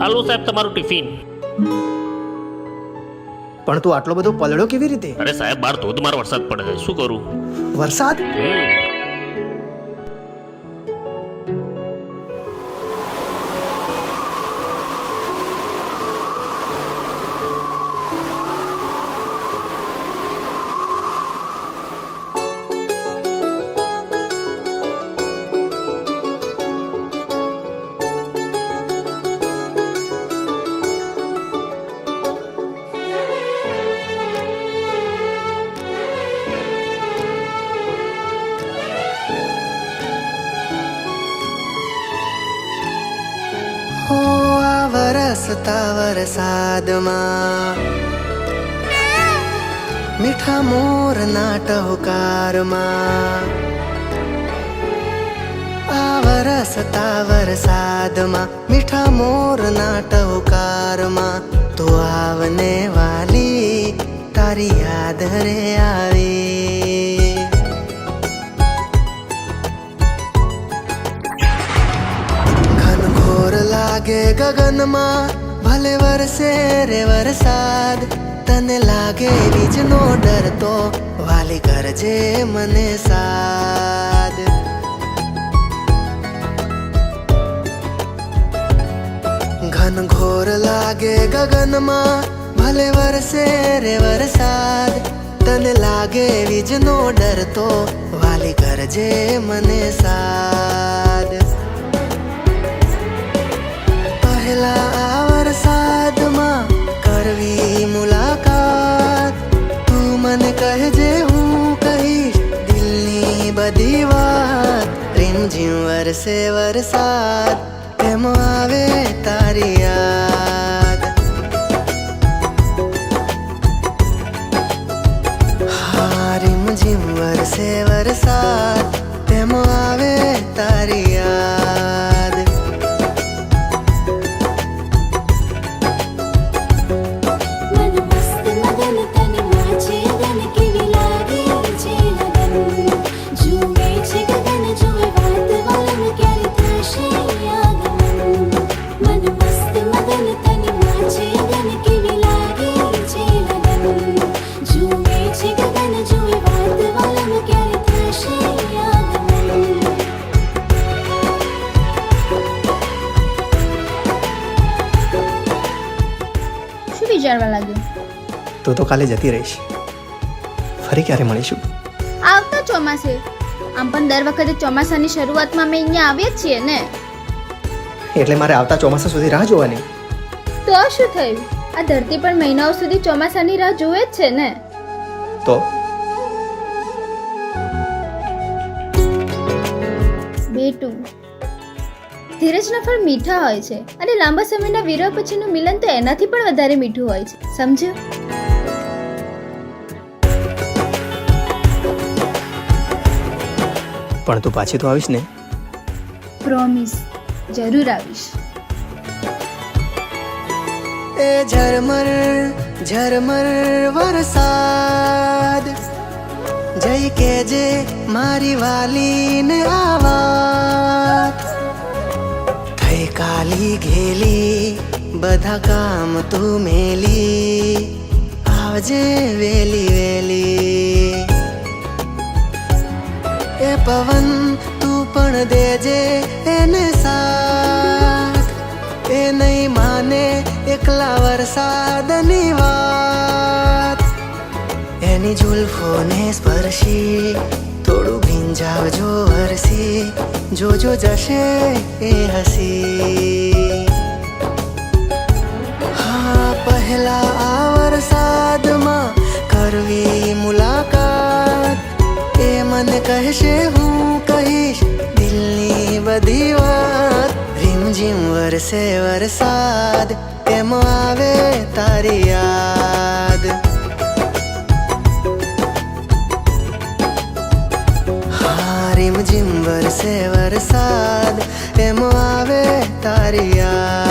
હાલો સાહેબ, તમારું ટિફિન. પણ તું આટલો બધો પલળ્યો કેવી રીતે? અરે સાહેબ, બહાર ધોધમાર વરસાદ પડે છે, શું કરું? વરસાદ? વરસતા વરસાદમાં મીઠા મોરના ટહુકારમાં, આ વરસતા વરસાદમાં મીઠા મોરના ટહુકારમાં, તું આવને વાલી તારી યાદ રે આવી. લાગે ગગનમાં ભલે વરસે રે વરસાદ, તને લાગે બીજનો ડર તો વાલી કરજે મને સાદ. ઘનઘોર લાગે ગગનમાં ભલે વરસે રે વરસાદ, તને લાગે બીજનો ડર તો વાલી કરજે મને સાદ. પહેલા આ વરસાદમાં કરવી મુલાકાત, તું મને કહેજે હું કહીશ દિલની બધી વાત. રીમઝીમ વરસે વરસાદ, એમ આવે તારી યાદ. હા, રીમઝીમ વરસે વરસાદ, એમ આવે તારી યાદ. વિચારવા લાગ્યું તું તો કાલે જતી રહીશ, ફરી ક્યારે મળીશું? આવતા ચોમાસે. આમ પણ દર વખતે ચોમાસાની શરૂઆતમાં અમે અહીંયા આવીએ જ છીએ ને. એટલે મારે આવતા ચોમાસા સુધી રાહ જોવાની? તો શું થયું, આ ધરતી પણ મહિનાઓ સુધી ચોમાસાની રાહ જોવે જ છે ને. તો બેટુ, ધીરજના ફળ મીઠા હોય છે અને લાંબા સમયના વિરહ પછીનું મિલન તો એનાથી પણ વધારે મીઠું હોય છે, સમજ્યો? પણ તું પાછી તો આવીશ ને? પ્રોમિસ, જરૂર આવીશ. એ ઝરમર ઝરમર વરસાદ, જઈ કેજે મારી વાલીને આ વાત. થઈ કાલી ઘેલી બધા કામ તું મેલી, આવજે વેલી વેલી. એ પવન તું પણ દેજે એને સાથ, એ નહીં માને એકલા વરસાદની વાત. એની જુલ્ફોને સ્પર્શી થોડું ભીંજાવજો વરસી, જોજો જશે એ હસી. હા, પહેલા આ વરસાદમાં કરવી મુલાકાત, એ મને કહેશે હું કહીશ દિલની બધી વાત. રીમઝીમ વરસે વરસાદ, એમ આવે તારી યાદ. હા, રીમઝીમ વરસે વરસાદ, એમ આવે તારી યાદ.